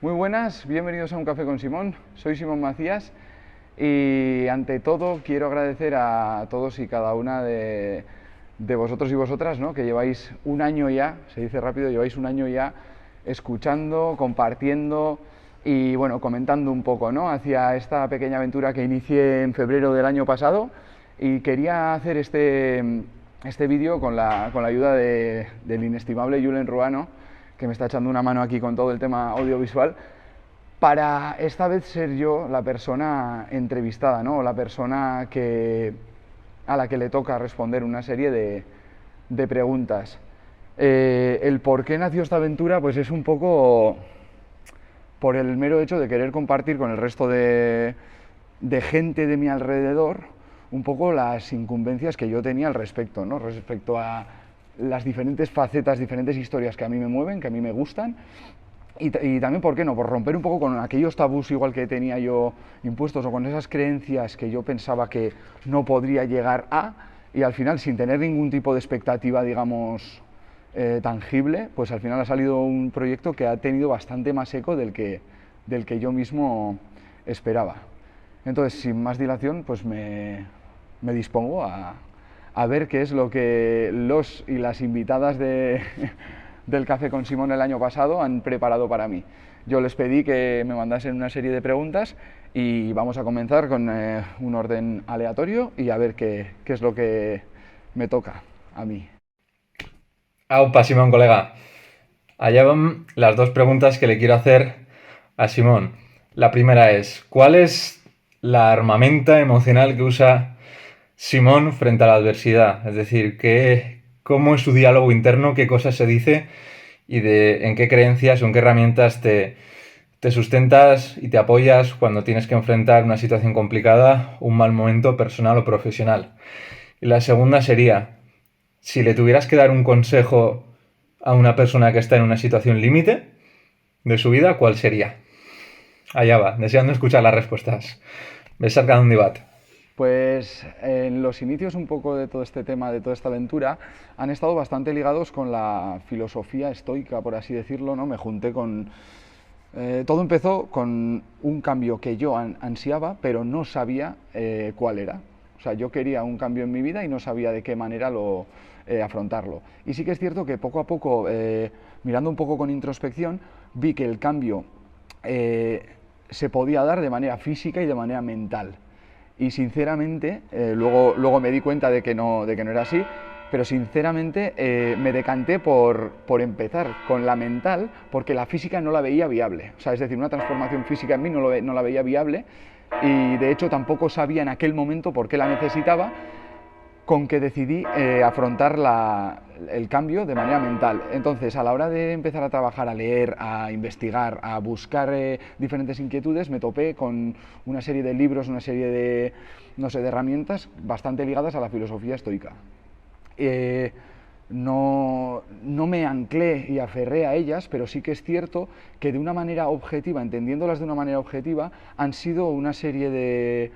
Muy buenas, bienvenidos a Un Café con Simón. Soy Simón Macías y ante todo quiero agradecer a todos y cada una de vosotros y vosotras, ¿no? Que lleváis un año ya, se dice rápido, lleváis un año ya escuchando, compartiendo y bueno, comentando un poco, ¿no? Hacia esta pequeña aventura que inicié en febrero del año pasado y quería hacer este vídeo con la ayuda del inestimable Julen Ruano, que me está echando una mano aquí con todo el tema audiovisual, para esta vez ser yo la persona entrevistada, ¿no? O la persona a la que le toca responder una serie de preguntas. El por qué nació esta aventura, pues es un poco por el mero hecho de querer compartir con el resto de gente de mi alrededor un poco las incumbencias que yo tenía al respecto, ¿no? Respecto a las diferentes facetas, diferentes historias que a mí me mueven, que a mí me gustan, y también, ¿por qué no? Por romper un poco con aquellos tabús igual que tenía yo impuestos o con esas creencias que yo pensaba que no podría llegar a, y al final sin tener ningún tipo de expectativa, digamos, tangible, pues al final ha salido un proyecto que ha tenido bastante más eco del que yo mismo esperaba. Entonces, sin más dilación, pues me dispongo a ver qué es lo que los y las invitadas del Café con Simón el año pasado han preparado para mí. Yo les pedí que me mandasen una serie de preguntas y vamos a comenzar con un orden aleatorio y a ver qué es lo que me toca a mí. Aupa, Simón, colega. Allá van las dos preguntas que le quiero hacer a Simón. La primera es, ¿cuál es la armamenta emocional que usa Simón frente a la adversidad? Es decir, ¿cómo es su diálogo interno? ¿Qué cosas se dice? ¿Y en qué creencias o en qué herramientas te sustentas y te apoyas cuando tienes que enfrentar una situación complicada, un mal momento personal o profesional? Y la segunda sería, si le tuvieras que dar un consejo a una persona que está en una situación límite de su vida, ¿cuál sería? Allá va, deseando escuchar las respuestas. Ves cerca un debate. Pues en los inicios un poco de todo este tema, de toda esta aventura, han estado bastante ligados con la filosofía estoica, por así decirlo, ¿no? Me junté con... todo empezó con un cambio que yo ansiaba, pero no sabía cuál era. O sea, yo quería un cambio en mi vida y no sabía de qué manera afrontarlo. Y sí que es cierto que poco a poco, mirando un poco con introspección, vi que el cambio eh, se podía dar de manera física y de manera mental. Y sinceramente, luego me di cuenta de que no era así, pero sinceramente me decanté por empezar con la mental, porque la física no la veía viable. O sea, es decir, una transformación física en mí no la veía viable, y de hecho tampoco sabía en aquel momento por qué la necesitaba, con que decidí afrontar el cambio de manera mental. Entonces, a la hora de empezar a trabajar, a leer, a investigar, a buscar diferentes inquietudes, me topé con una serie de libros, una serie de, no sé, de herramientas bastante ligadas a la filosofía estoica. Eh, no me anclé y aferré a ellas, pero sí que es cierto que de una manera objetiva, entendiéndolas de una manera objetiva, han sido una serie de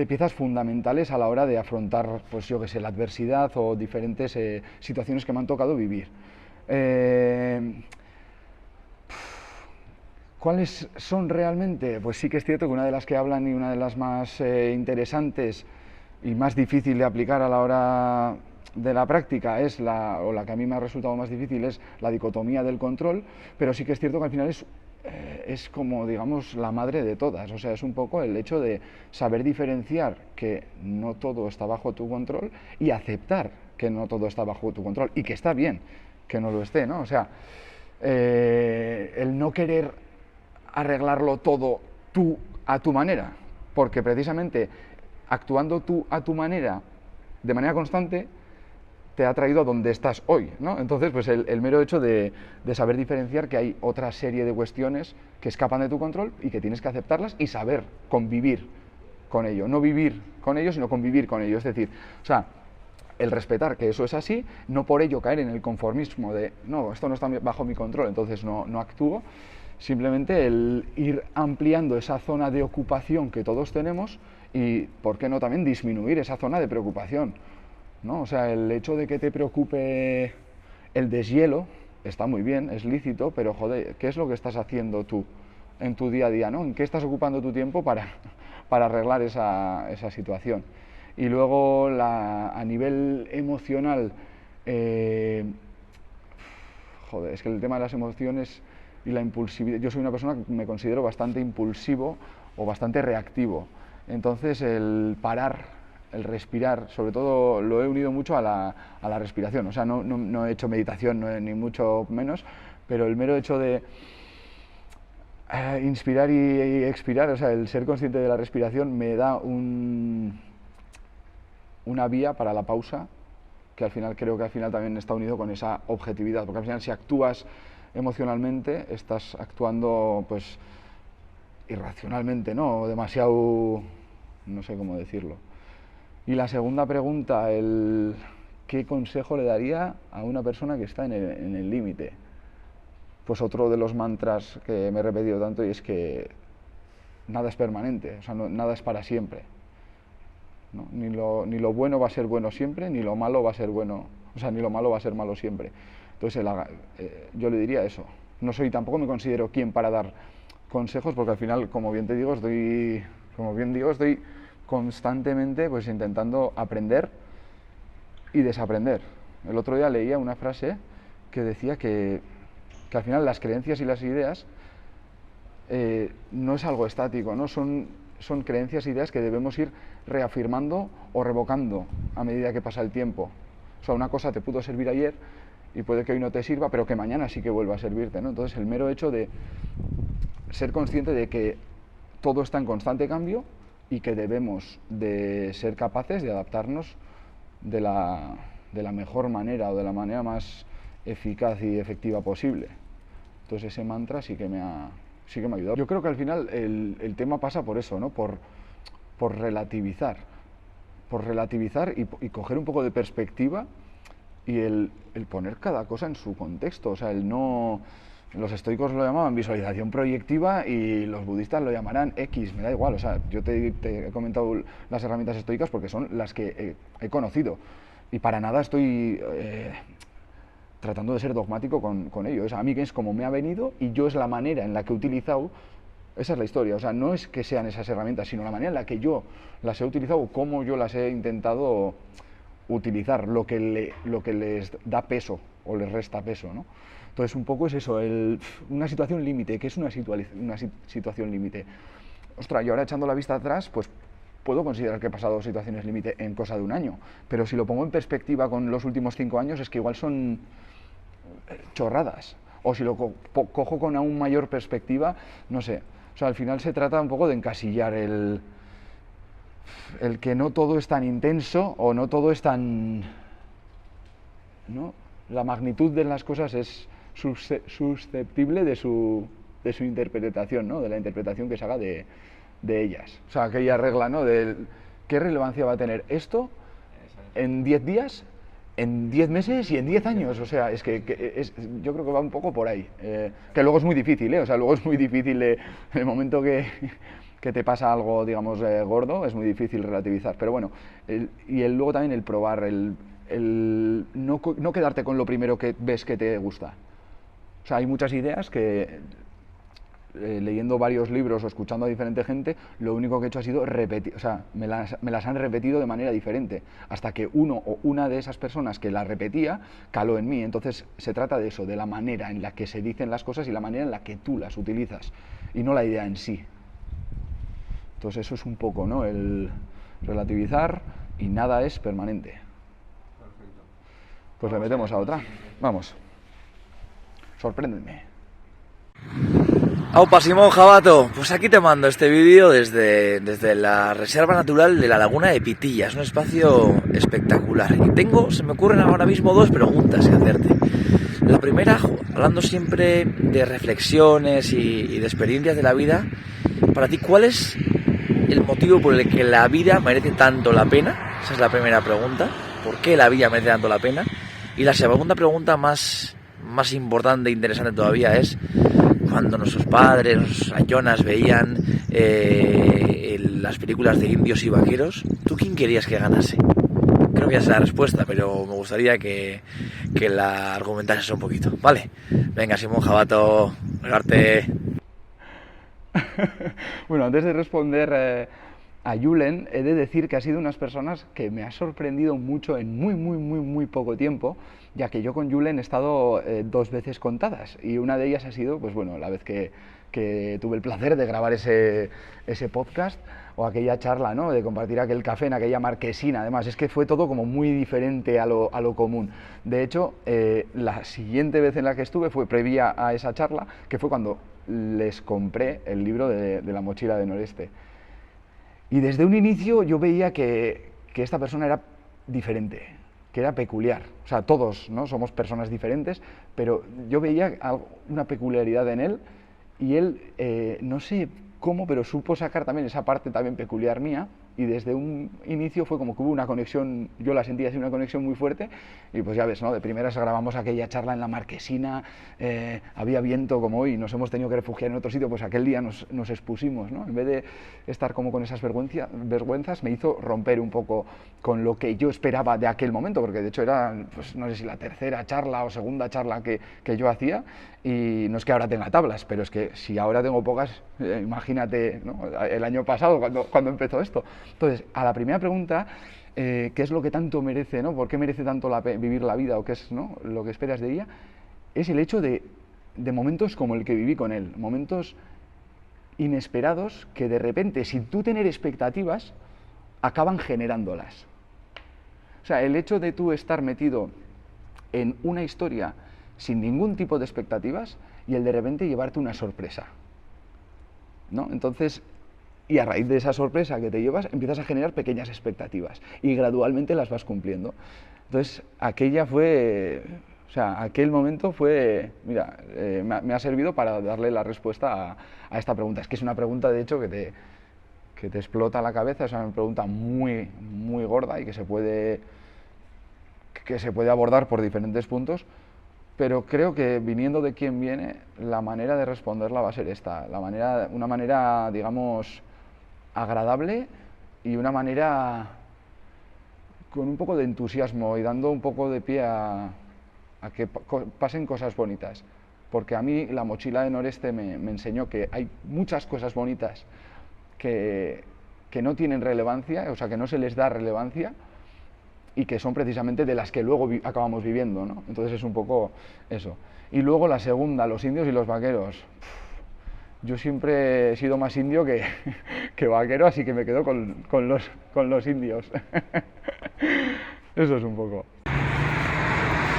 piezas fundamentales a la hora de afrontar, pues yo que sé, la adversidad o diferentes situaciones que me han tocado vivir. Eh, ¿Cuáles son realmente? Pues sí que es cierto que una de las que hablan y una de las más interesantes y más difícil de aplicar a la hora de la práctica es o la que a mí me ha resultado más difícil es la dicotomía del control, pero sí que es cierto que al final es como, digamos, la madre de todas. O sea, es un poco el hecho de saber diferenciar que no todo está bajo tu control y aceptar que no todo está bajo tu control y que está bien que no lo esté, ¿no? O sea, el no querer arreglarlo todo tú a tu manera, porque precisamente actuando tú a tu manera, de manera constante, te ha traído a donde estás hoy, ¿no? Entonces, pues el mero hecho de saber diferenciar que hay otra serie de cuestiones que escapan de tu control y que tienes que aceptarlas y saber convivir con ello, no vivir con ello, sino convivir con ello, es decir, o sea, el respetar que eso es así, no por ello caer en el conformismo de, no, esto no está bajo mi control, entonces no actúo, simplemente el ir ampliando esa zona de ocupación que todos tenemos y, ¿por qué no también disminuir esa zona de preocupación? ¿No? O sea, el hecho de que te preocupe el deshielo está muy bien, es lícito, pero joder, ¿qué es lo que estás haciendo tú en tu día a día, ¿no? ¿En qué estás ocupando tu tiempo para arreglar esa situación? Y luego a nivel emocional, joder, es que el tema de las emociones y la impulsividad, yo soy una persona que me considero bastante impulsivo o bastante reactivo, entonces el parar, el respirar, sobre todo lo he unido mucho a la respiración, o sea, no he hecho meditación, ni mucho menos, pero el mero hecho de inspirar y expirar, o sea, el ser consciente de la respiración me da una vía para la pausa, que al final creo que al final también está unido con esa objetividad, porque al final si actúas emocionalmente estás actuando pues irracionalmente, ¿no? O demasiado, no sé cómo decirlo. Y la segunda pregunta, ¿qué consejo le daría a una persona que está en el límite? Pues otro de los mantras que me he repetido tanto y es que nada es permanente, o sea, nada es para siempre, ¿no? Ni lo bueno va a ser bueno siempre, ni lo malo va a ser bueno, o sea, ni lo malo va a ser malo siempre. Entonces yo le diría eso. Tampoco me considero quien para dar consejos, porque al final, como bien digo, estoy constantemente pues intentando aprender y desaprender. El otro día leía una frase que decía que al final las creencias y las ideas no es algo estático, ¿no? Son creencias e ideas que debemos ir reafirmando o revocando a medida que pasa el tiempo. O sea, una cosa te pudo servir ayer y puede que hoy no te sirva, pero que mañana sí que vuelva a servirte, ¿no? Entonces el mero hecho de ser consciente de que todo está en constante cambio y que debemos de ser capaces de adaptarnos de la mejor manera o de la manera más eficaz y efectiva posible. Entonces ese mantra sí que me ha ayudado. Yo creo que al final el tema pasa por eso, ¿no? Por relativizar. Por relativizar y coger un poco de perspectiva y el poner cada cosa en su contexto. O sea, los estoicos lo llamaban visualización proyectiva y los budistas lo llamarán X, me da igual. O sea, yo te he comentado las herramientas estoicas porque son las que he conocido. Y para nada estoy tratando de ser dogmático con ello. O sea, a mí es como me ha venido y yo es la manera en la que he utilizado. Esa es la historia. O sea, no es que sean esas herramientas, sino la manera en la que yo las he utilizado, cómo yo las he intentado utilizar, lo que les da peso o les resta peso, ¿no? Entonces un poco es eso, una situación límite. ¿Qué es una situación límite? Ostras, yo ahora echando la vista atrás, pues puedo considerar que he pasado situaciones límite en cosa de un año, pero si lo pongo en perspectiva con los últimos 5 años es que igual son chorradas, o si lo cojo con aún mayor perspectiva, no sé. O sea, al final se trata un poco de encasillar el que no todo es tan intenso o no todo es tan, ¿no? La magnitud de las cosas es susceptible de su interpretación, ¿no? De la interpretación que se haga de ellas. O sea, aquella regla, ¿no? De qué relevancia va a tener esto en 10 días, en 10 meses y en 10 años. O sea, yo creo que va un poco por ahí. Que luego es muy difícil, ¿eh? O sea, luego es muy difícil en el momento que te pasa algo, digamos, gordo, es muy difícil relativizar. Pero bueno, luego también el probar, el no quedarte con lo primero que ves que te gusta. O sea, hay muchas ideas que, leyendo varios libros o escuchando a diferente gente, lo único que he hecho ha sido repetir, o sea, me las han repetido de manera diferente, hasta que uno o una de esas personas que las repetía caló en mí. Entonces se trata de eso, de la manera en la que se dicen las cosas y la manera en la que tú las utilizas, y no la idea en sí. Entonces eso es un poco, ¿no? El relativizar y nada es permanente. Perfecto. Pues le metemos a otra. Vamos. Sorpréndeme. Aupa Simón Jabato, pues aquí te mando este vídeo desde la Reserva Natural de la Laguna de Pitilla. Es un espacio espectacular y se me ocurren ahora mismo 2 preguntas que hacerte. La primera, hablando siempre de reflexiones y de experiencias de la vida, para ti, ¿cuál es el motivo por el que la vida merece tanto la pena? Esa es la primera pregunta. ¿Por qué la vida merece tanto la pena? Y la segunda pregunta más importante e interesante todavía es cuando nuestros padres, nuestros ayonas veían las películas de indios y vaqueros, ¿tú quién querías que ganase? Creo que ya sé la respuesta, pero me gustaría que la argumentases un poquito. Vale, venga Simón Jabato, regarte. Bueno, antes de responder a Julen, he de decir que ha sido unas personas que me ha sorprendido mucho en muy poco tiempo, ya que yo con Julen he estado 2 veces contadas, y una de ellas ha sido, pues bueno, la vez que tuve el placer de grabar ese podcast, o aquella charla, ¿no?, de compartir aquel café en aquella marquesina. Además, es que fue todo como muy diferente a lo común. De hecho, la siguiente vez en la que estuve fue previa a esa charla, que fue cuando les compré el libro de la mochila de Noreste. Y desde un inicio yo veía que esta persona era diferente, que era peculiar. O sea, todos, ¿no?, somos personas diferentes, pero yo veía una peculiaridad en él, y él, no sé cómo, pero supo sacar también esa parte también peculiar mía, y desde un inicio fue como que hubo una conexión, yo la sentí así, una conexión muy fuerte, y pues ya ves, ¿no?, de primeras grabamos aquella charla en la marquesina, había viento como hoy, nos hemos tenido que refugiar en otro sitio, pues aquel día nos expusimos, ¿no?, en vez de estar como con esas vergüenzas, me hizo romper un poco con lo que yo esperaba de aquel momento, porque de hecho era, pues no sé si la tercera charla o segunda charla que yo hacía, y no es que ahora tenga tablas, pero es que si ahora tengo pocas, imagínate, ¿no?, el año pasado cuando empezó esto. Entonces, a la primera pregunta, ¿qué es lo que tanto merece, ¿no?, por qué merece tanto vivir la vida, o qué es, ¿no?, lo que esperas de ella? Es el hecho de momentos como el que viví con él, momentos inesperados que de repente, sin tú tener expectativas, acaban generándolas. O sea, el hecho de tú estar metido en una historia sin ningún tipo de expectativas, y el de repente llevarte una sorpresa, ¿no? Entonces, y a raíz de esa sorpresa que te llevas, empiezas a generar pequeñas expectativas, y gradualmente las vas cumpliendo. Entonces, aquel momento fue, mira, me ha servido para darle la respuesta a esta pregunta. Es que es una pregunta, de hecho, que te explota la cabeza. Es una pregunta muy gorda, y que se puede abordar por diferentes puntos, pero creo que, viniendo de quien viene, la manera de responderla va a ser esta, una manera, digamos, agradable, y una manera con un poco de entusiasmo, y dando un poco de pie a que pasen cosas bonitas. Porque a mí la mochila de Noreste me enseñó que hay muchas cosas bonitas que no tienen relevancia, o sea, que no se les da relevancia, y que son precisamente de las que luego acabamos viviendo, ¿no? Entonces es un poco eso. Y luego la segunda, los indios y los vaqueros. Yo siempre he sido más indio que vaquero, así que me quedo con los indios. Eso es un poco.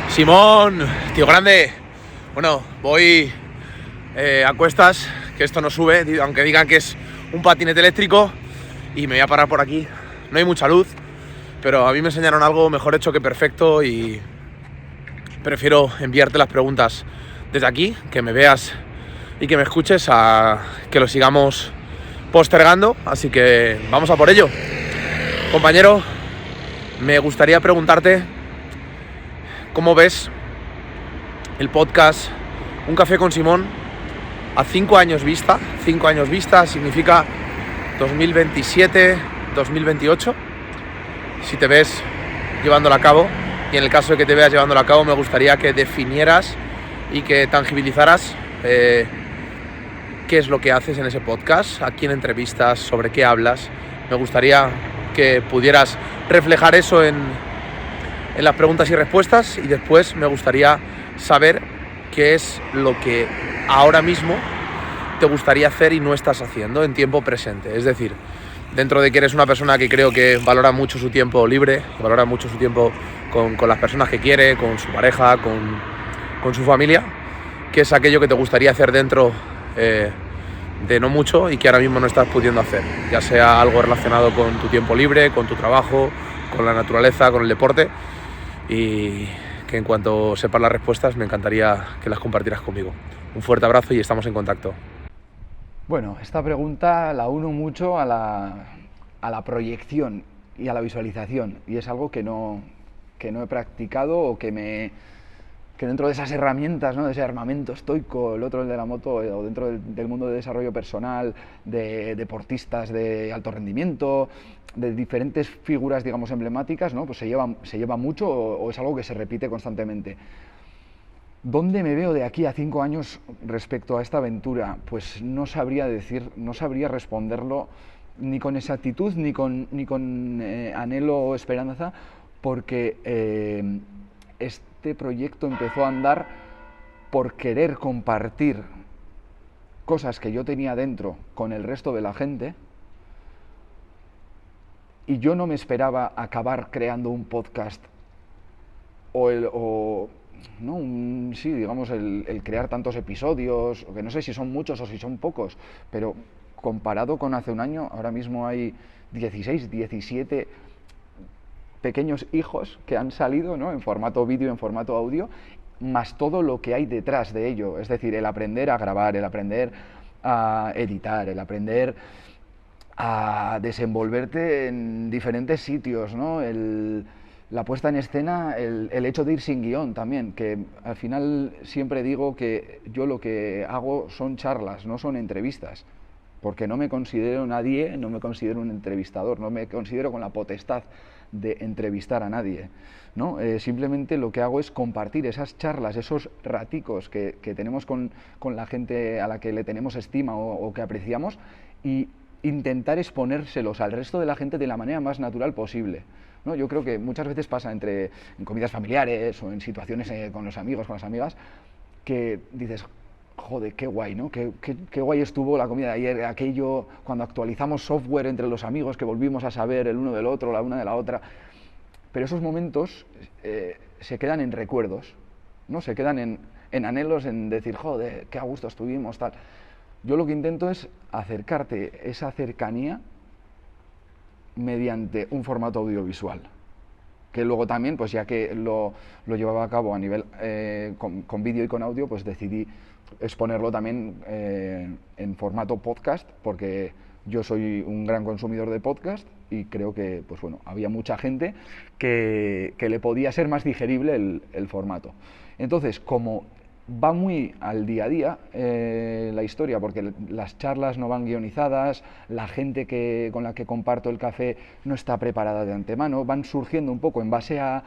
Simón, tío grande. Bueno, voy a cuestas, que esto no sube, aunque digan que es un patinete eléctrico, y me voy a parar por aquí. No hay mucha luz, pero a mí me enseñaron algo mejor hecho que perfecto, y prefiero enviarte las preguntas desde aquí, que me veas y que me escuches, a que lo sigamos postergando. Así que vamos a por ello. Compañero, me gustaría preguntarte cómo ves el podcast Un Café con Simón a 5 años vista. 5 años vista significa 2027, 2028. Si te ves llevándolo a cabo, y en el caso de que te veas llevándolo a cabo, me gustaría que definieras y que tangibilizaras qué es lo que haces en ese podcast, a quién entrevistas, sobre qué hablas. Me gustaría que pudieras reflejar eso en las preguntas y respuestas, y después me gustaría saber qué es lo que ahora mismo te gustaría hacer y no estás haciendo en tiempo presente. Es decir, dentro de que eres una persona que creo que valora mucho su tiempo libre, que valora mucho su tiempo con las personas que quiere, con su pareja, con su familia, ¿qué es aquello que te gustaría hacer dentro de no mucho y que ahora mismo no estás pudiendo hacer? Ya sea algo relacionado con tu tiempo libre, con tu trabajo, con la naturaleza, con el deporte, y que en cuanto sepas las respuestas me encantaría que las compartieras conmigo. Un fuerte abrazo y estamos en contacto. Bueno, esta pregunta la uno mucho a la proyección y a la visualización, y es algo que no he practicado, o que dentro de esas herramientas, ¿no?, de ese armamento estoico, el otro, el de la moto, o dentro del mundo de desarrollo personal, de deportistas de alto rendimiento, de diferentes figuras, digamos, emblemáticas, ¿no?, pues se lleva mucho, o es algo que se repite constantemente. ¿Dónde me veo de aquí a 5 años respecto a esta aventura? Pues no sabría decir, no sabría responderlo ni con exactitud, ni con anhelo o esperanza, porque este proyecto empezó a andar por querer compartir cosas que yo tenía dentro con el resto de la gente, y yo no me esperaba acabar creando un podcast no, sí, digamos, el crear tantos episodios, que no sé si son muchos o si son pocos, pero comparado con hace un año, ahora mismo hay 16, 17 pequeños hijos que han salido, ¿no?, en formato vídeo, en formato audio, más todo lo que hay detrás de ello, es decir, el aprender a grabar, el aprender a editar, el aprender a desenvolverte en diferentes sitios, ¿no? La puesta en escena, el hecho de ir sin guión también, que al final siempre digo que yo lo que hago son charlas, no son entrevistas, porque no me considero nadie, no me considero un entrevistador, no me considero con la potestad de entrevistar a nadie, ¿no? Simplemente lo que hago es compartir esas charlas, esos raticos que tenemos con la gente a la que le tenemos estima o que apreciamos, y intentar exponérselos al resto de la gente de la manera más natural posible, ¿no? Yo creo que muchas veces pasa en comidas familiares o en situaciones con los amigos, con las amigas, que dices, joder, qué guay, ¿no? Qué guay estuvo la comida de ayer, aquello, cuando actualizamos software entre los amigos, que volvimos a saber el uno del otro, la una de la otra. Pero esos momentos se quedan en recuerdos, ¿no? Se quedan en anhelos, en decir, joder, qué a gusto estuvimos, tal. Yo lo que intento es acercarte esa cercanía mediante un formato audiovisual, que luego también, pues ya que lo llevaba a cabo a nivel con vídeo y con audio, pues decidí exponerlo también en formato podcast, porque yo soy un gran consumidor de podcast y creo que, pues bueno, había mucha gente que le podía ser más digerible el formato. Entonces, como va muy al día a día la historia, porque las charlas no van guionizadas, la gente con la que comparto el café no está preparada de antemano, van surgiendo un poco en base a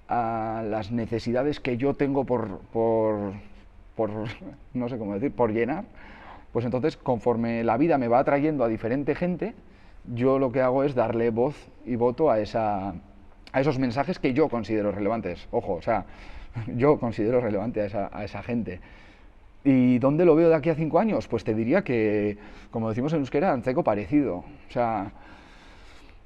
las necesidades que yo tengo por no sé cómo decir, por llenar. Pues entonces, conforme la vida me va atrayendo a diferente gente, yo lo que hago es darle voz y voto a esos mensajes que yo considero relevantes. Ojo, o sea, yo considero relevante a esa gente. ¿Y dónde lo veo de aquí a 5 años? Pues te diría que, como decimos en euskera, antzeko parecido. O sea,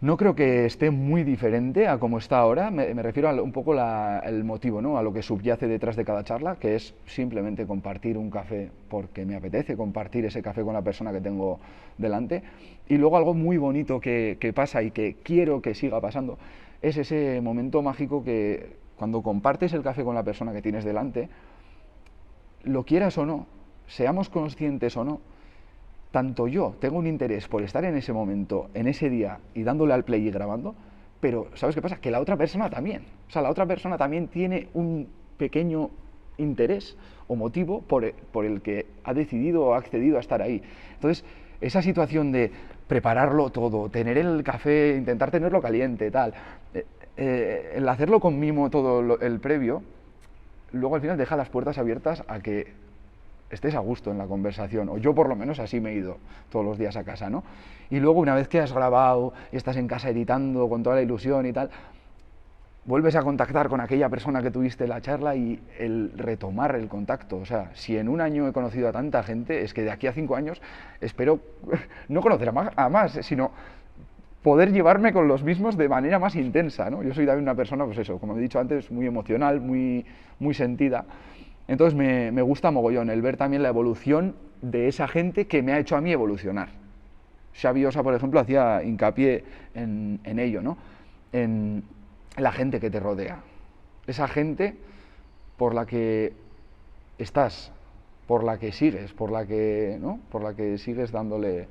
no creo que esté muy diferente a como está ahora. Me refiero a un poco el motivo, ¿no?, a lo que subyace detrás de cada charla, que es simplemente compartir un café porque me apetece, compartir ese café con la persona que tengo delante. Y luego algo muy bonito que pasa y que quiero que siga pasando es ese momento mágico que, cuando compartes el café con la persona que tienes delante, lo quieras o no, seamos conscientes o no, tanto yo tengo un interés por estar en ese momento, en ese día, y dándole al play y grabando, pero ¿sabes qué pasa? Que la otra persona también. O sea, la otra persona también tiene un pequeño interés o motivo por el que ha decidido o ha accedido a estar ahí. Entonces, esa situación de prepararlo todo, tener el café, intentar tenerlo caliente, tal, el hacerlo con mimo todo el previo, luego al final deja las puertas abiertas a que estés a gusto en la conversación, o yo por lo menos así me he ido todos los días a casa, ¿no? Y luego, una vez que has grabado y estás en casa editando con toda la ilusión y tal, vuelves a contactar con aquella persona que tuviste la charla y el retomar el contacto. O sea, si en un año he conocido a tanta gente, es que de aquí a 5 años espero no conocer a más, sino poder llevarme con los mismos de manera más intensa, ¿no? Yo soy también una persona, pues eso, como he dicho antes, muy emocional, muy sentida. Entonces me gusta mogollón el ver también la evolución de esa gente que me ha hecho a mí evolucionar. Xavi Osa, por ejemplo, hacía hincapié en ello, ¿no? En la gente que te rodea. Esa gente por la que estás, por la que sigues, por la que sigues dándole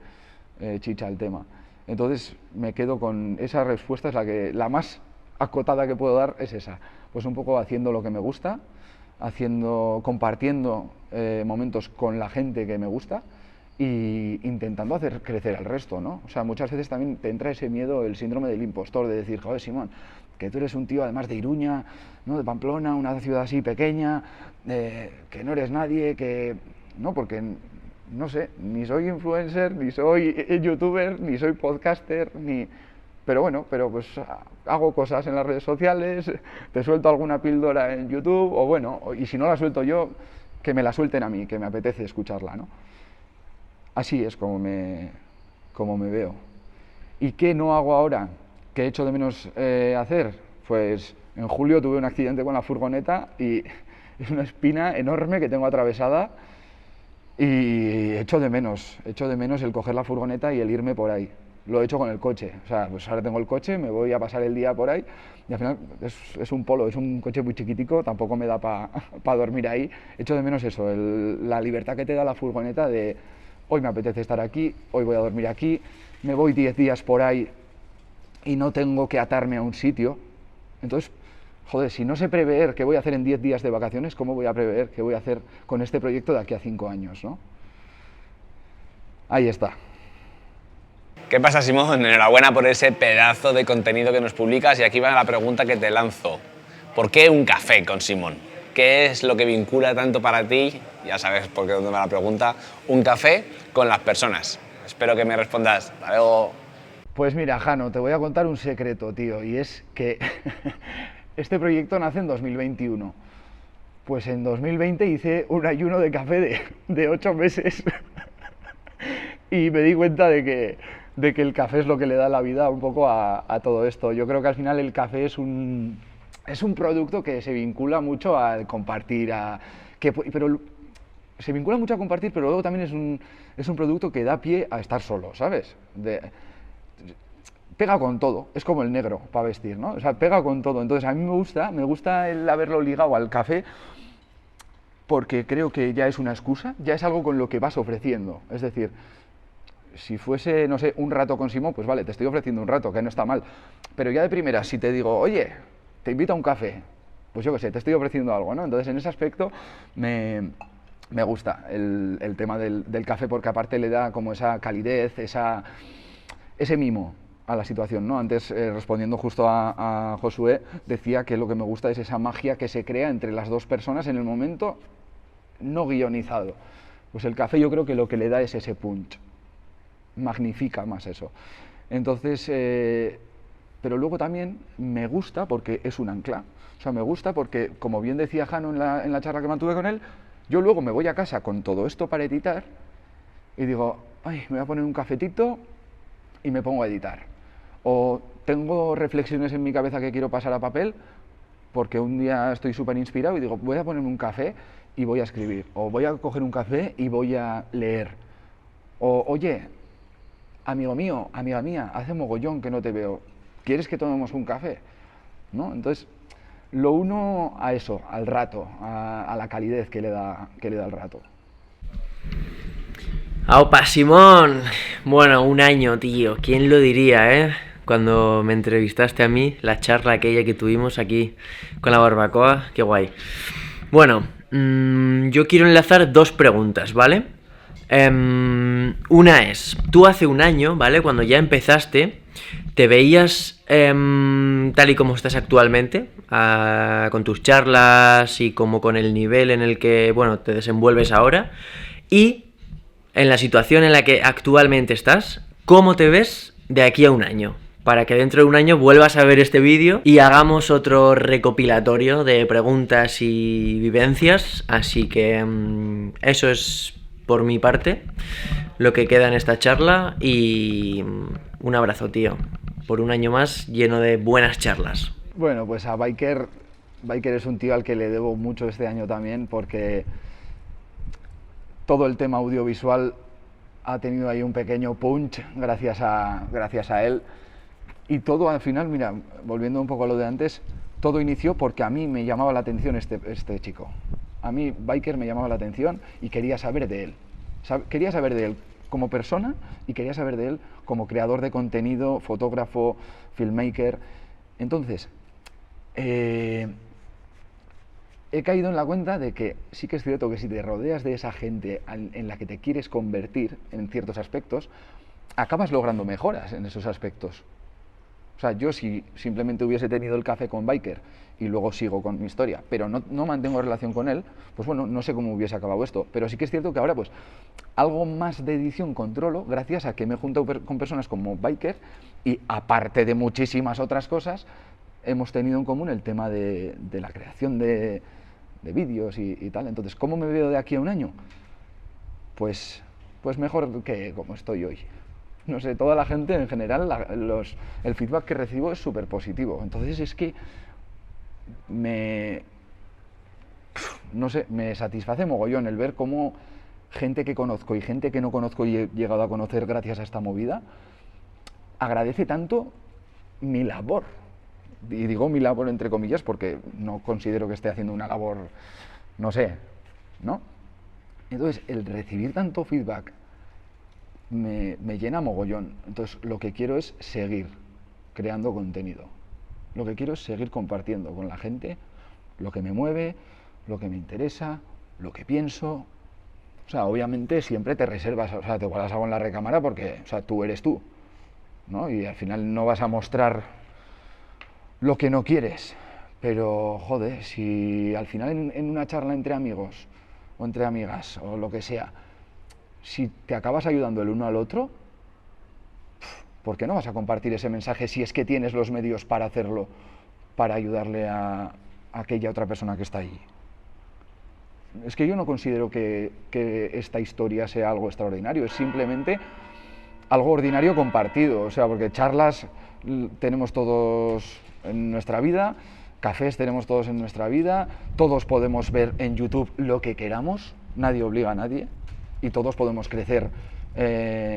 chicha al tema. Entonces me quedo con esa respuesta, es la más acotada que puedo dar es esa. Pues un poco haciendo lo que me gusta, compartiendo momentos con la gente que me gusta y intentando hacer crecer al resto, ¿no? O sea, muchas veces también te entra ese miedo, el síndrome del impostor, de decir, joder, Simón, que tú eres un tío además de Iruña, ¿no? De Pamplona, una ciudad así pequeña, que no eres nadie, que... No, porque, no sé, ni soy influencer, ni soy youtuber, ni soy podcaster, ni... Pero bueno, pero pues hago cosas en las redes sociales, te suelto alguna píldora en YouTube, o bueno, y si no la suelto yo, que me la suelten a mí, que me apetece escucharla, ¿no? Así es como me veo. ¿Y qué no hago ahora? ¿Qué echo de menos hacer? Pues en julio tuve un accidente con la furgoneta y es una espina enorme que tengo atravesada y echo de menos el coger la furgoneta y el irme por ahí. Lo he hecho con el coche, o sea, pues ahora tengo el coche, me voy a pasar el día por ahí y al final es un Polo, es un coche muy chiquitico, tampoco me da para dormir ahí. Echo de menos eso, la libertad que te da la furgoneta de hoy me apetece estar aquí, hoy voy a dormir aquí, me voy 10 días por ahí y no tengo que atarme a un sitio. Entonces, joder, si no sé prever qué voy a hacer en 10 días de vacaciones, ¿cómo voy a prever qué voy a hacer con este proyecto de aquí a 5 años, ¿no? Ahí está. ¿Qué pasa, Simón? Enhorabuena por ese pedazo de contenido que nos publicas y aquí va la pregunta que te lanzo. ¿Por qué un café con Simón? ¿Qué es lo que vincula tanto para ti, ya sabes por qué dónde va la pregunta, un café con las personas? Espero que me respondas. Hasta luego. Pues mira, Jano, te voy a contar un secreto, tío, y es que este proyecto nace en 2021. Pues en 2020 hice un ayuno de café de 8 meses y me di cuenta de que el café es lo que le da la vida un poco a todo esto. Yo creo que al final el café es un producto que se vincula mucho a compartir, pero se vincula mucho a compartir, pero luego también es un producto que da pie a estar solo, ¿sabes? Pega con todo, es como el negro para vestir, ¿no? O sea, pega con todo. Entonces a mí me gusta el haberlo ligado al café porque creo que ya es una excusa, ya es algo con lo que vas ofreciendo. Es decir, si fuese, no sé, un rato con Simón, pues vale, te estoy ofreciendo un rato, que no está mal. Pero ya de primera, si te digo, oye, te invito a un café, pues yo qué sé, te estoy ofreciendo algo, ¿no? Entonces en ese aspecto me gusta el tema del café porque aparte le da como esa calidez, ese mimo a la situación, ¿no? Antes, respondiendo justo a Josué, decía que lo que me gusta es esa magia que se crea entre las dos personas en el momento no guionizado. Pues el café yo creo que lo que le da es ese punch, magnifica más eso. Entonces, pero luego también me gusta porque es un ancla. O sea, me gusta porque, como bien decía Jano en la charla que mantuve con él, yo luego me voy a casa con todo esto para editar y digo, ay, me voy a poner un cafetito y me pongo a editar. O tengo reflexiones en mi cabeza que quiero pasar a papel porque un día estoy súper inspirado y digo, voy a ponerme un café y voy a escribir. O voy a coger un café y voy a leer. O, oye, amigo mío, amiga mía, hace mogollón que no te veo, ¿quieres que tomemos un café? ¿No? Entonces, lo uno a eso, al rato, a la calidez que le da el rato. ¡Aupa, Simón! Bueno, un año, tío. ¿Quién lo diría, Cuando me entrevistaste a mí, la charla aquella que tuvimos aquí con la barbacoa. ¡Qué guay! Bueno, yo quiero enlazar dos preguntas, ¿vale? Una es, tú hace un año, ¿vale? Cuando ya empezaste, ¿te veías tal y como estás actualmente? Con tus charlas y como con el nivel en el que, bueno, te desenvuelves ahora. Y en la situación en la que actualmente estás, ¿cómo te ves de aquí a un año? Para que dentro de un año vuelvas a ver este vídeo y hagamos otro recopilatorio de preguntas y vivencias. Así que eso es por mi parte lo que queda en esta charla y un abrazo, tío, por un año más lleno de buenas charlas. Bueno, pues a Biker es un tío al que le debo mucho este año también porque todo el tema audiovisual ha tenido ahí un pequeño punch gracias a él. Y todo al final, mira, volviendo un poco a lo de antes, todo inició porque a mí me llamaba la atención este chico. A mí Biker me llamaba la atención y quería saber de él. Quería saber de él como persona y quería saber de él como creador de contenido, fotógrafo, filmmaker. Entonces, he caído en la cuenta de que sí que es cierto que si te rodeas de esa gente en la que te quieres convertir en ciertos aspectos, acabas logrando mejoras en esos aspectos. O sea, yo si simplemente hubiese tenido el café con Biker y luego sigo con mi historia, pero no mantengo relación con él, pues bueno, no sé cómo hubiese acabado esto. Pero sí que es cierto que ahora pues algo más de edición controlo gracias a que me he juntado con personas como Biker y aparte de muchísimas otras cosas, hemos tenido en común el tema de la creación de vídeos y tal. Entonces, ¿cómo me veo de aquí a un año? Pues mejor que como estoy hoy. No sé, toda la gente en general, el feedback que recibo es súper positivo. Entonces es que no sé, me satisface mogollón el ver cómo gente que conozco y gente que no conozco y he llegado a conocer gracias a esta movida, agradece tanto mi labor. Y digo mi labor entre comillas porque no considero que esté haciendo una labor, no sé, ¿no? Entonces, el recibir tanto feedback me llena mogollón. Entonces, lo que quiero es seguir creando contenido. Lo que quiero es seguir compartiendo con la gente lo que me mueve, lo que me interesa, lo que pienso. O sea, obviamente siempre te reservas, o sea, te guardas algo en la recámara porque, o sea, tú eres tú, ¿no? Y al final no vas a mostrar lo que no quieres. Pero, joder, si al final en una charla entre amigos o entre amigas o lo que sea, si te acabas ayudando el uno al otro, ¿por qué no vas a compartir ese mensaje si es que tienes los medios para hacerlo, para ayudarle a aquella otra persona que está allí? Es que yo no considero que esta historia sea algo extraordinario, es simplemente algo ordinario compartido. O sea, porque charlas tenemos todos en nuestra vida, cafés tenemos todos en nuestra vida, todos podemos ver en YouTube lo que queramos, nadie obliga a nadie y todos podemos crecer,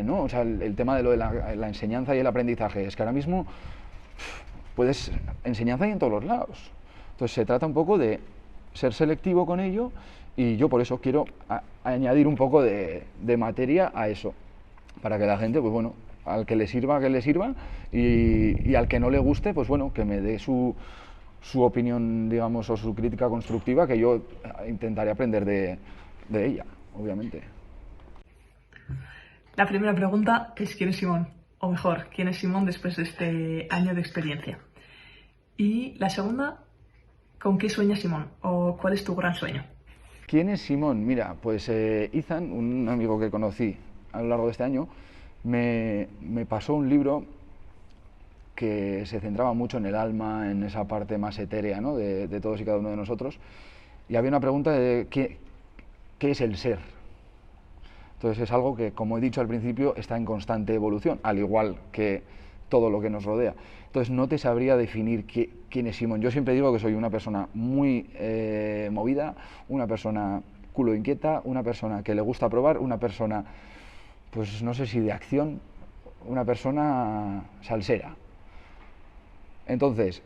¿no? O sea, el tema de lo de la enseñanza y el aprendizaje es que ahora mismo enseñanza hay en todos los lados. Entonces se trata un poco de ser selectivo con ello y yo por eso quiero añadir un poco de materia a eso, para que la gente, pues bueno, al que le sirva, y al que no le guste, pues bueno, que me dé su opinión, digamos, o su crítica constructiva, que yo intentaré aprender de ella, obviamente. La primera pregunta es ¿quién es Simón? O mejor, ¿quién es Simón después de este año de experiencia? Y la segunda, ¿con qué sueña Simón? ¿O cuál es tu gran sueño? ¿Quién es Simón? Mira, pues Ethan, un amigo que conocí a lo largo de este año, me pasó un libro que se centraba mucho en el alma, en esa parte más etérea, ¿no? de todos y cada uno de nosotros, y había una pregunta de ¿qué es el ser? Entonces es algo que, como he dicho al principio, está en constante evolución, al igual que todo lo que nos rodea. Entonces no te sabría definir quién es Simón. Yo siempre digo que soy una persona muy movida, una persona culo inquieta, una persona que le gusta probar, una persona, pues no sé si de acción, una persona salsera. Entonces,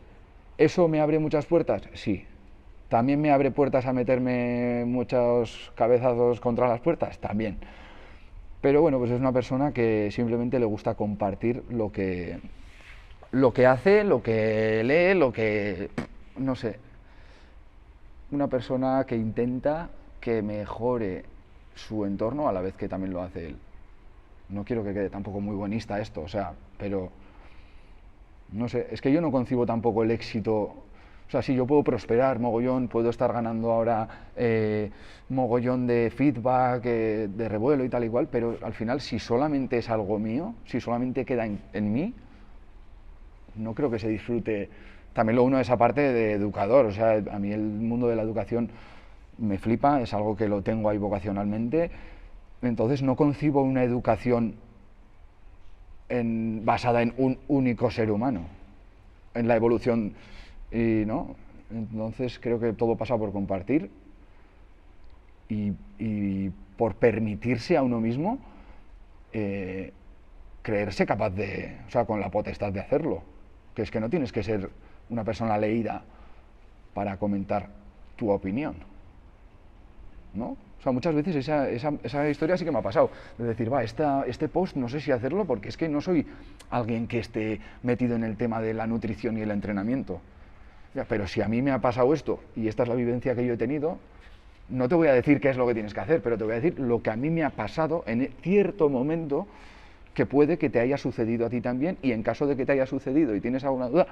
¿eso me abre muchas puertas? Sí. ¿También me abre puertas a meterme muchos cabezazos contra las puertas? También. Pero bueno, pues es una persona que simplemente le gusta compartir lo que hace, lo que lee, no sé. Una persona que intenta que mejore su entorno a la vez que también lo hace él. No quiero que quede tampoco muy buenista esto, o sea, pero no sé, es que yo no concibo tampoco el éxito. O sea, sí, yo puedo prosperar mogollón, puedo estar ganando ahora mogollón de feedback, de revuelo y tal y cual, pero al final si solamente es algo mío, si solamente queda en mí, no creo que se disfrute. También lo uno de esa parte de educador, o sea, a mí el mundo de la educación me flipa, es algo que lo tengo ahí vocacionalmente, entonces no concibo una educación basada en un único ser humano, en la evolución. Y no, entonces creo que todo pasa por compartir y por permitirse a uno mismo creerse capaz o sea, con la potestad de hacerlo, que es que no tienes que ser una persona leída para comentar tu opinión, ¿no? O sea, muchas veces esa historia sí que me ha pasado, de decir, este post no sé si hacerlo porque es que no soy alguien que esté metido en el tema de la nutrición y el entrenamiento. Ya, pero si a mí me ha pasado esto y esta es la vivencia que yo he tenido, no te voy a decir qué es lo que tienes que hacer, pero te voy a decir lo que a mí me ha pasado en cierto momento que puede que te haya sucedido a ti también, y en caso de que te haya sucedido y tienes alguna duda,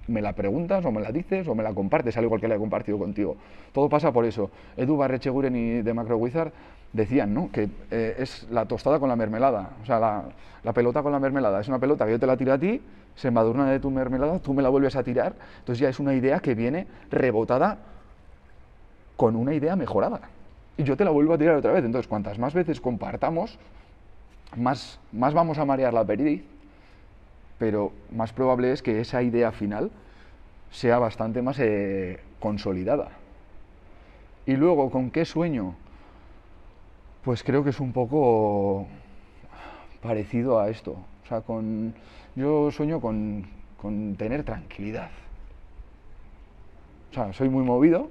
me la preguntas o me la dices o me la compartes, al igual que la he compartido contigo. Todo pasa por eso. Edu Barrecheguren y de Macro Wizard decían, ¿no?, que es la tostada con la mermelada, o sea, la pelota con la mermelada. Es una pelota que yo te la tiro a ti, se embadurna de tu mermelada, tú me la vuelves a tirar, entonces ya es una idea que viene rebotada con una idea mejorada. Y yo te la vuelvo a tirar otra vez. Entonces, cuantas más veces compartamos, más vamos a marear la perdiz, pero más probable es que esa idea final sea bastante más consolidada. Y luego, ¿con qué sueño? Pues creo que es un poco parecido a esto. O sea, yo sueño con tener tranquilidad. O sea, soy muy movido,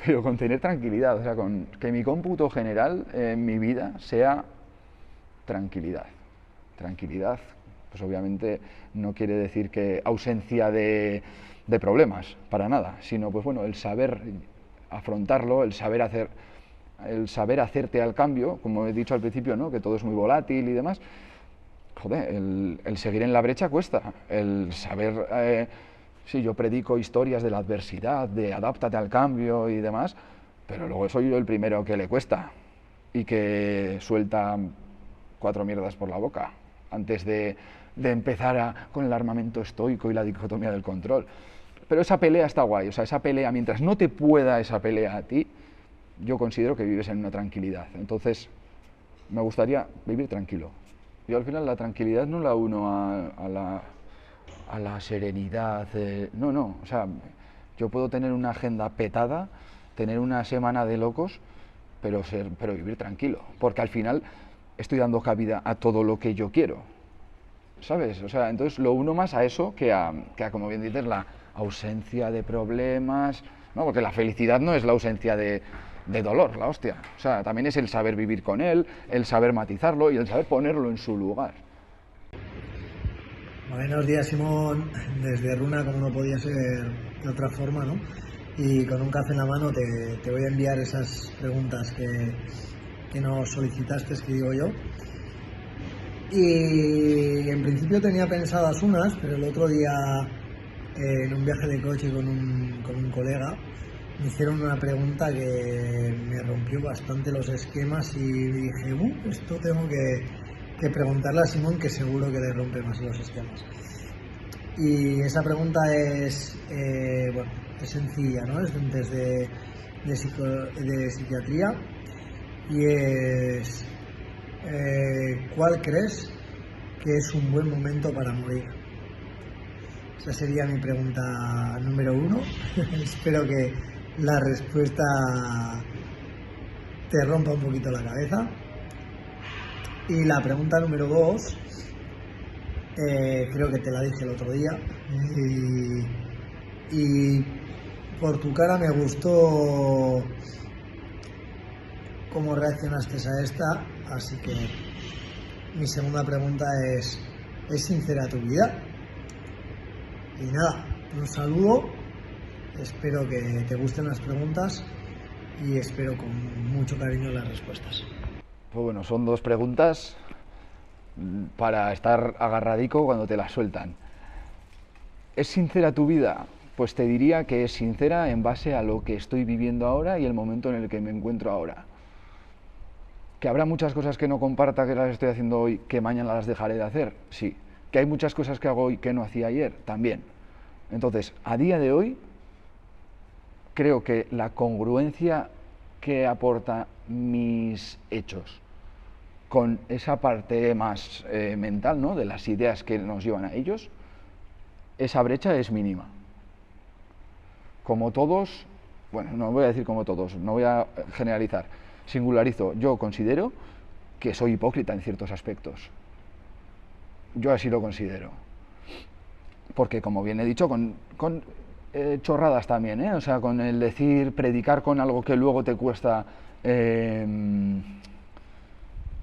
pero con tener tranquilidad. O sea, con que mi cómputo general en mi vida sea tranquilidad. Tranquilidad, pues obviamente no quiere decir que ausencia de problemas, para nada, sino pues bueno, el saber afrontarlo, el saber hacerte al cambio, como he dicho al principio, ¿no?, que todo es muy volátil y demás. Joder, el seguir en la brecha cuesta, el saber, sí, yo predico historias de la adversidad, de adáptate al cambio y demás, pero luego soy yo el primero que le cuesta y que suelta 4 mierdas por la boca antes de empezar con el armamento estoico y la dicotomía del control. Pero esa pelea está guay, o sea, esa pelea, mientras no te pueda esa pelea a ti, yo considero que vives en una tranquilidad. Entonces, me gustaría vivir tranquilo. Yo al final la tranquilidad no la uno a la serenidad, no, o sea, yo puedo tener una agenda petada, tener una semana de locos, pero vivir tranquilo, porque al final estoy dando cabida a todo lo que yo quiero, ¿sabes? O sea, entonces lo uno más a eso que a como bien dices, la ausencia de problemas, ¿no? Porque la felicidad no es la ausencia de dolor, la hostia. O sea, también es el saber vivir con él, el saber matizarlo y el saber ponerlo en su lugar. Buenos días, Simón, desde Runa, como no podía ser de otra forma, ¿no? Y con un café en la mano te voy a enviar esas preguntas que nos solicitaste, que digo yo. Y en principio tenía pensadas unas, pero el otro día en un viaje de coche con un colega me hicieron una pregunta que me rompió bastante los esquemas y dije, esto tengo que preguntarle a Simón, que seguro que le rompe más los esquemas. Y esa pregunta es sencilla, ¿no? Es desde de psiquiatría y es ¿cuál crees que es un buen momento para morir? Esa sería mi pregunta número 1. Espero que la respuesta te rompa un poquito la cabeza. Y la pregunta número 2, creo que te la dije el otro día, y por tu cara me gustó cómo reaccionaste a esta, así que mi segunda pregunta ¿es sincera tu vida? Y nada, un saludo, espero que te gusten las preguntas y espero con mucho cariño las respuestas. Pues bueno, son 2 preguntas para estar agarradico cuando te las sueltan. ¿Es sincera tu vida? Pues te diría que es sincera en base a lo que estoy viviendo ahora y el momento en el que me encuentro ahora. ¿Que habrá muchas cosas que no comparta que las estoy haciendo hoy, que mañana las dejaré de hacer? Sí. ¿Que hay muchas cosas que hago hoy que no hacía ayer? También. Entonces, a día de hoy, creo que la congruencia que aporta mis hechos con esa parte más mental, ¿no?, de las ideas que nos llevan a ellos, esa brecha es mínima. Como todos, bueno, no voy a decir como todos, no voy a generalizar, singularizo, yo considero que soy hipócrita en ciertos aspectos. Yo así lo considero. Porque, como bien he dicho, con chorradas también, o sea, con el decir, predicar con algo que luego te cuesta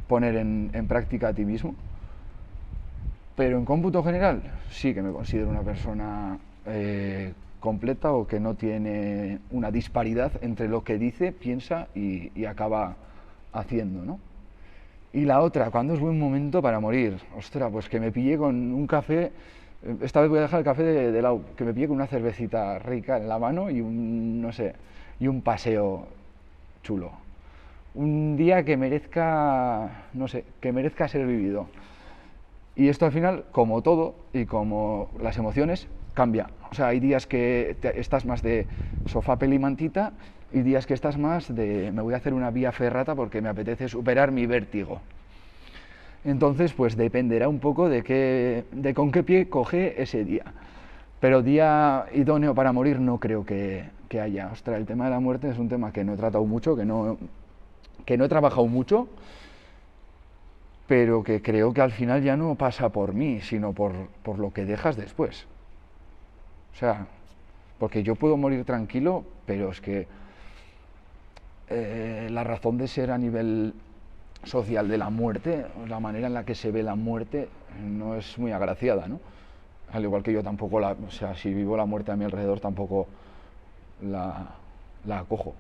poner en práctica a ti mismo. Pero en cómputo general, sí que me considero una persona completa o que no tiene una disparidad entre lo que dice, piensa y acaba haciendo, ¿no? Y la otra, ¿cuándo es buen momento para morir? Ostras, pues que me pillé con un café, esta vez voy a dejar el café de lado, que me pillé con una cervecita rica en la mano y no sé, y un paseo chulo. Un día que merezca, no sé, que merezca ser vivido. Y esto al final, como todo y como las emociones, cambia. O sea, hay días que estás más de sofá, peli, mantita, y días que estás más de me voy a hacer una vía ferrata porque me apetece superar mi vértigo. Entonces, pues dependerá un poco de con qué pie coge ese día. Pero día idóneo para morir no creo que haya. Ostras, el tema de la muerte es un tema que no he tratado mucho, que no he trabajado mucho, pero que creo que al final ya no pasa por mí, sino por lo que dejas después. O sea, porque yo puedo morir tranquilo, pero es que la razón de ser a nivel social de la muerte, la manera en la que se ve la muerte, no es muy agraciada, ¿no? Al igual que yo tampoco o sea, si vivo la muerte a mi alrededor tampoco la acojo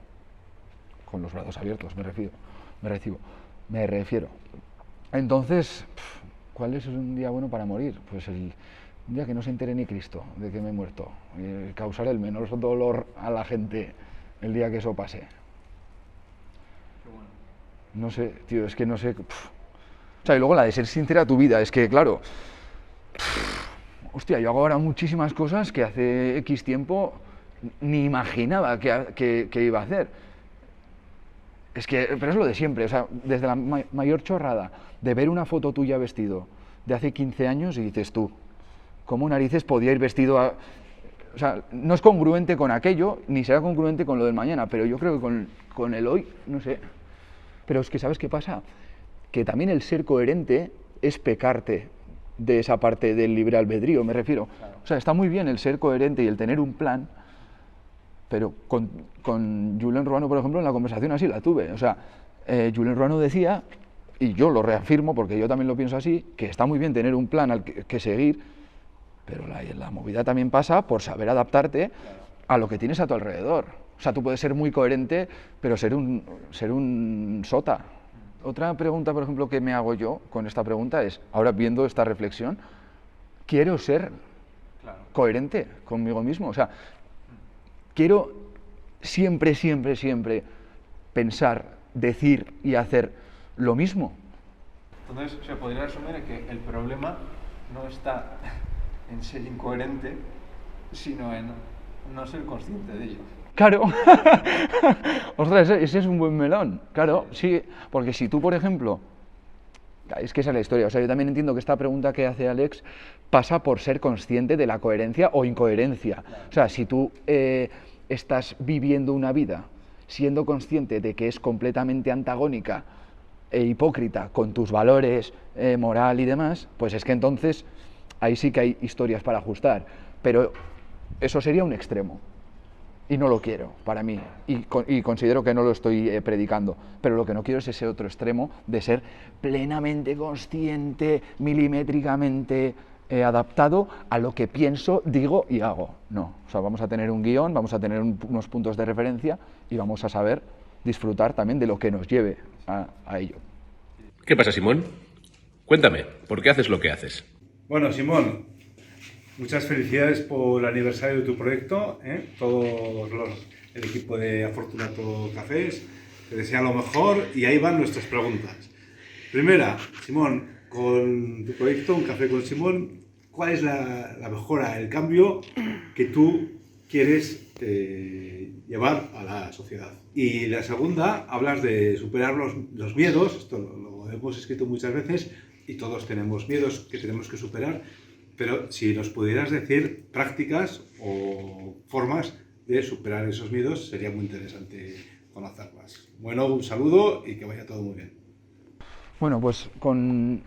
con los brazos abiertos, me refiero. Entonces, ¿cuál es un día bueno para morir? Pues un día que no se entere ni Cristo de que me he muerto, y causar el menor dolor a la gente el día que eso pase. No sé, tío, es que no sé. O sea, y luego la de ser sincera a tu vida, es que, claro, hostia, yo hago ahora muchísimas cosas que hace X tiempo ni imaginaba que iba a hacer. Pero es lo de siempre, o sea, desde la mayor chorrada de ver una foto tuya vestido de hace 15 años y dices tú, ¿cómo narices podía ir vestido a...? O sea, no es congruente con aquello, ni será congruente con lo del mañana, pero yo creo que con el hoy, no sé. Pero es que, ¿sabes qué pasa? Que también el ser coherente es pecarte de esa parte del libre albedrío, me refiero. O sea, está muy bien el ser coherente y el tener un plan, pero con Julen Ruano, por ejemplo, en la conversación así la tuve. O sea, Julen Ruano decía, y yo lo reafirmo porque yo también lo pienso así, que está muy bien tener un plan al que seguir, pero la movida también pasa por saber adaptarte a lo que tienes a tu alrededor. O sea, tú puedes ser muy coherente, pero ser un sota. Otra pregunta, por ejemplo, que me hago yo con esta pregunta es, ahora viendo esta reflexión, quiero ser coherente conmigo mismo. O sea, quiero siempre pensar, decir y hacer lo mismo. Entonces, se podría resumir que el problema no está en ser incoherente, sino en no ser consciente de ello. Claro, ostras, ese es un buen melón, claro, sí, porque si tú, por ejemplo, es que esa es la historia, o sea, yo también entiendo que esta pregunta que hace Alex pasa por ser consciente de la coherencia o incoherencia. O sea, si tú estás viviendo una vida siendo consciente de que es completamente antagónica e hipócrita con tus valores, moral y demás, pues es que entonces ahí sí que hay historias para ajustar, pero eso sería un extremo. Y no lo quiero para mí, y considero que no lo estoy predicando, pero lo que no quiero es ese otro extremo de ser plenamente consciente, milimétricamente adaptado a lo que pienso, digo y hago. No, o sea, vamos a tener un guión, vamos a tener unos puntos de referencia y vamos a saber disfrutar también de lo que nos lleve a ello. ¿Qué pasa, Simón? Cuéntame, ¿por qué haces lo que haces? Bueno, Simón, muchas felicidades por el aniversario de tu proyecto, el equipo de Afortunato Cafés, te desea lo mejor y ahí van nuestras preguntas. Primera, Simón, con tu proyecto Un Café con Simón, ¿cuál es la mejora, el cambio que tú quieres llevar a la sociedad? Y la segunda, hablas de superar los miedos, esto lo hemos escrito muchas veces y todos tenemos miedos que tenemos que superar. Pero si nos pudieras decir prácticas o formas de superar esos miedos, sería muy interesante conocerlas. Bueno, un saludo y que vaya todo muy bien. Bueno, pues con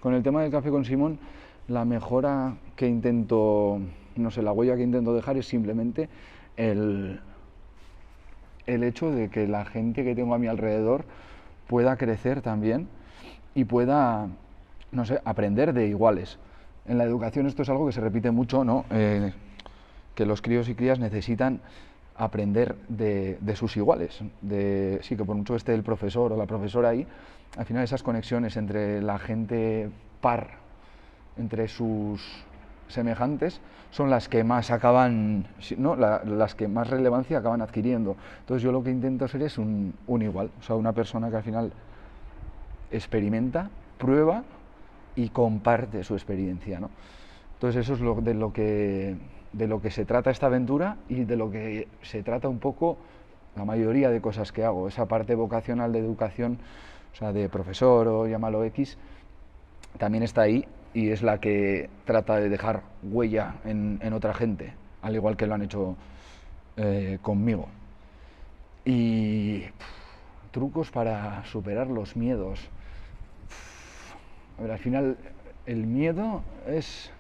el tema del Café con Simón, la mejora que intento, no sé, la huella que intento dejar es simplemente el hecho de que la gente que tengo a mi alrededor pueda crecer también y pueda, no sé, aprender de iguales. En la educación esto es algo que se repite mucho, ¿no? que los críos y crías necesitan aprender de sus iguales. Sí, que por mucho que esté el profesor o la profesora ahí, al final esas conexiones entre la gente par, entre sus semejantes, son las que más acaban, ¿no? Las que más relevancia acaban adquiriendo. Entonces yo lo que intento ser es un igual, o sea, una persona que al final experimenta, prueba y comparte su experiencia, ¿no? Entonces eso es de lo que se trata esta aventura y de lo que se trata un poco la mayoría de cosas que hago. Esa parte vocacional de educación, o sea, de profesor o llámalo X, también está ahí y es la que trata de dejar huella en otra gente, al igual que lo han hecho conmigo. Y trucos para superar los miedos. A ver, al final el miedo es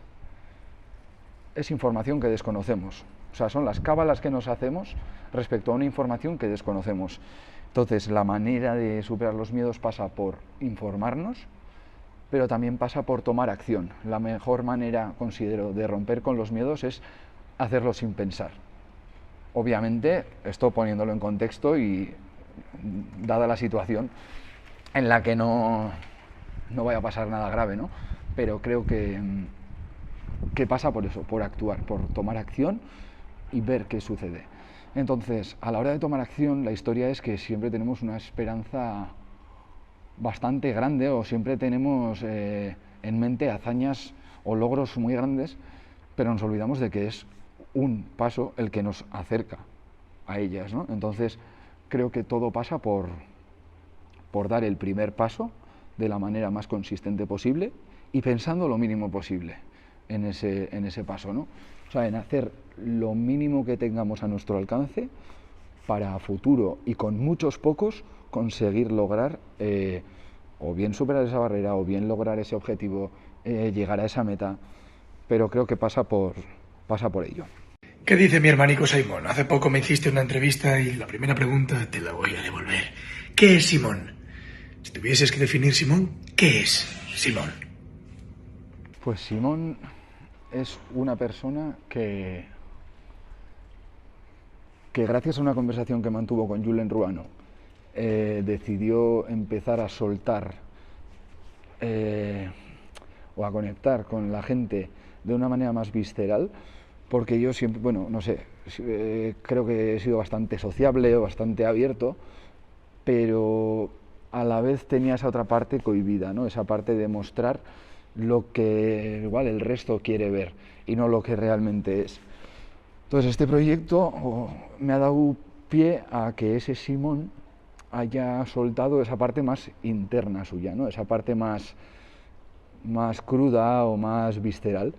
información que desconocemos. O sea, son las cábalas que nos hacemos respecto a una información que desconocemos. Entonces, la manera de superar los miedos pasa por informarnos, pero también pasa por tomar acción. La mejor manera, considero, de romper con los miedos es hacerlo sin pensar. Obviamente, esto poniéndolo en contexto y dada la situación en la que no vaya a pasar nada grave, ¿no? Pero creo que pasa por eso, por actuar, por tomar acción y ver qué sucede. Entonces, a la hora de tomar acción, la historia es que siempre tenemos una esperanza bastante grande o siempre tenemos en mente hazañas o logros muy grandes, pero nos olvidamos de que es un paso el que nos acerca a ellas, ¿no? Entonces, creo que todo pasa por dar el primer paso de la manera más consistente posible y pensando lo mínimo posible en ese paso, ¿no? O sea, en hacer lo mínimo que tengamos a nuestro alcance para futuro y con muchos pocos conseguir lograr o bien superar esa barrera o bien lograr ese objetivo, llegar a esa meta, pero creo que pasa por ello. ¿Qué dice mi hermanico Simón? Hace poco me hiciste una entrevista y la primera pregunta te la voy a devolver. ¿Qué es Simón? Si tuvieses que definir Simón, ¿qué es Simón? Pues Simón es una persona que gracias a una conversación que mantuvo con Julen Ruano decidió empezar a soltar o a conectar con la gente de una manera más visceral, porque yo siempre, bueno, no sé, creo que he sido bastante sociable o bastante abierto, pero a la vez tenía esa otra parte cohibida, ¿no? Esa parte de mostrar lo que igual el resto quiere ver y no lo que realmente es. Entonces este proyecto me ha dado pie a que ese Simón haya soltado esa parte más interna suya, ¿no? Esa parte más cruda o más visceral.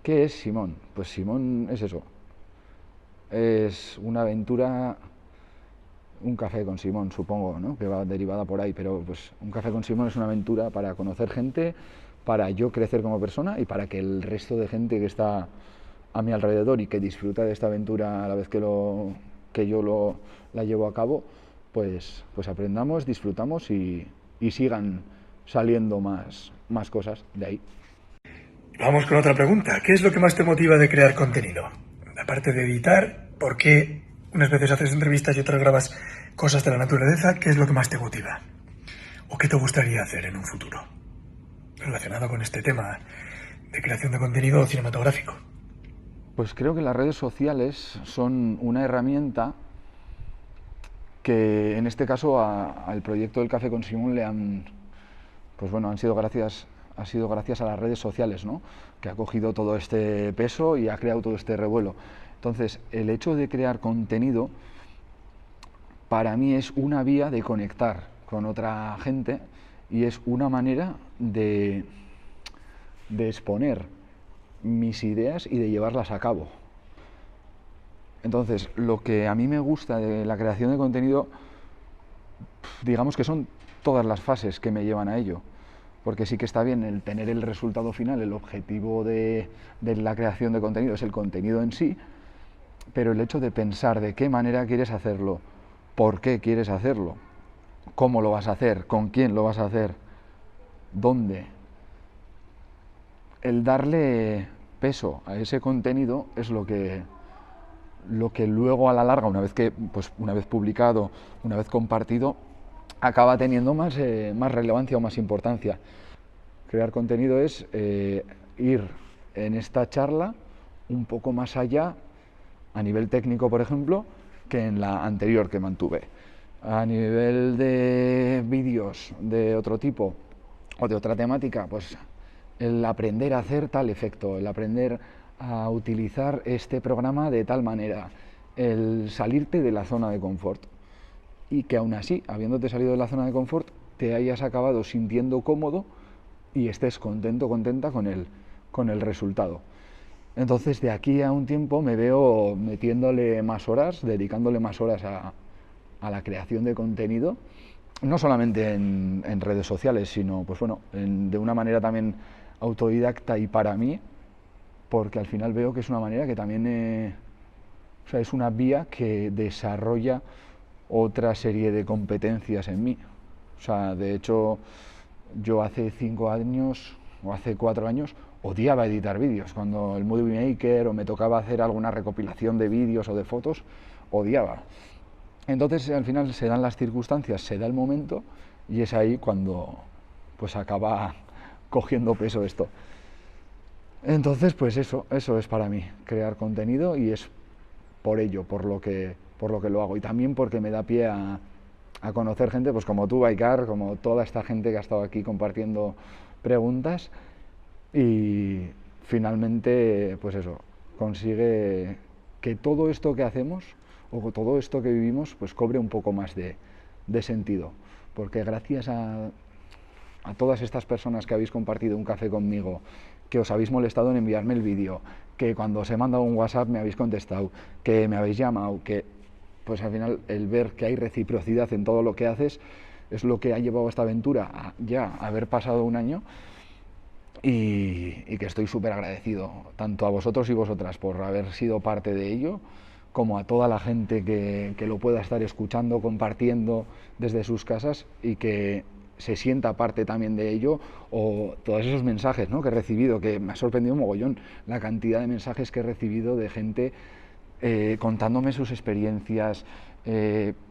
¿Qué es Simón? Pues Simón es eso. Es una aventura, un café con Simón, supongo, ¿no? Que va derivada por ahí, pero pues un café con Simón es una aventura para conocer gente, para yo crecer como persona y para que el resto de gente que está a mi alrededor y que disfruta de esta aventura a la vez que yo la llevo a cabo, pues aprendamos, disfrutamos y sigan saliendo más cosas de ahí. Vamos con otra pregunta. ¿Qué es lo que más te motiva de crear contenido? Aparte de editar, ¿por qué unas veces haces entrevistas y otras grabas cosas de la naturaleza? ¿Qué es lo que más te motiva? ¿O qué te gustaría hacer en un futuro relacionado con este tema de creación de contenido cinematográfico? Pues creo que las redes sociales son una herramienta que en este caso al proyecto del Café con Simón han sido gracias a las redes sociales, ¿no? Que ha cogido todo este peso y ha creado todo este revuelo. Entonces, el hecho de crear contenido para mí es una vía de conectar con otra gente y es una manera de exponer mis ideas y de llevarlas a cabo. Entonces, lo que a mí me gusta de la creación de contenido, digamos que son todas las fases que me llevan a ello. Porque sí que está bien el tener el resultado final, el objetivo de la creación de contenido es el contenido en sí, pero el hecho de pensar de qué manera quieres hacerlo, por qué quieres hacerlo, cómo lo vas a hacer, con quién lo vas a hacer, dónde, el darle peso a ese contenido es lo que luego a la larga, una vez publicado, una vez compartido, acaba teniendo más relevancia o más importancia. Crear contenido es ir en esta charla un poco más allá, a nivel técnico, por ejemplo, que en la anterior que mantuve. A nivel de vídeos de otro tipo o de otra temática, pues el aprender a hacer tal efecto, el aprender a utilizar este programa de tal manera, el salirte de la zona de confort, y que aún así, habiéndote salido de la zona de confort, te hayas acabado sintiendo cómodo y estés contento, contenta con el resultado. Entonces, de aquí a un tiempo me veo metiéndole más horas, dedicándole más horas a la creación de contenido, no solamente en redes sociales, sino de una manera también autodidacta y para mí, porque al final veo que es una manera que también es una vía que desarrolla otra serie de competencias en mí. O sea, de hecho, yo hace 5 años o hace 4 años odiaba editar vídeos. Cuando el Movie Maker o me tocaba hacer alguna recopilación de vídeos o de fotos, odiaba. Entonces, al final se dan las circunstancias, se da el momento y es ahí cuando pues acaba cogiendo peso esto. Entonces, pues eso es para mí, crear contenido, y es por ello, por lo que lo hago, y también porque me da pie a conocer gente, pues como tú, Baikar, como toda esta gente que ha estado aquí compartiendo preguntas, y finalmente, pues eso, consigue que todo esto que hacemos, o todo esto que vivimos, pues cobre un poco más de sentido, porque gracias a todas estas personas que habéis compartido un café conmigo, que os habéis molestado en enviarme el vídeo, que cuando os he mandado un WhatsApp me habéis contestado, que me habéis llamado, que pues al final el ver que hay reciprocidad en todo lo que haces es lo que ha llevado a esta aventura a ya haber pasado un año, y que estoy súper agradecido tanto a vosotros y vosotras por haber sido parte de ello, como a toda la gente que lo pueda estar escuchando, compartiendo desde sus casas y que se sienta parte también de ello, o todos esos mensajes, ¿no?, que he recibido, que me ha sorprendido un mogollón la cantidad de mensajes que he recibido de gente contándome sus experiencias,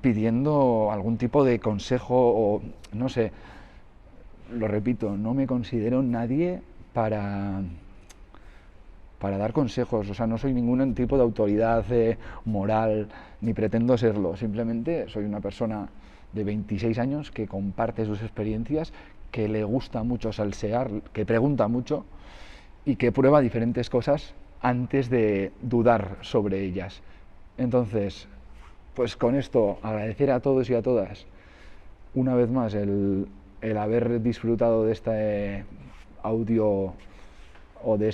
pidiendo algún tipo de consejo, o no sé, lo repito, no me considero nadie para dar consejos, o sea, no soy ningún tipo de autoridad moral, ni pretendo serlo, simplemente soy una persona de 26 años que comparte sus experiencias, que le gusta mucho salsear, que pregunta mucho y que prueba diferentes cosas antes de dudar sobre ellas. Entonces, pues con esto, agradecer a todos y a todas una vez más el haber disfrutado de este audio, o de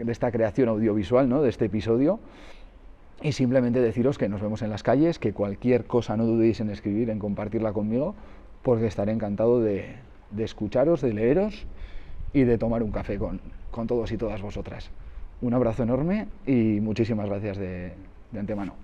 esta creación audiovisual, ¿no?, de este episodio. Y simplemente deciros que nos vemos en las calles, que cualquier cosa no dudéis en escribir, en compartirla conmigo, porque estaré encantado de escucharos, de leeros y de tomar un café con todos y todas vosotras. Un abrazo enorme y muchísimas gracias de antemano.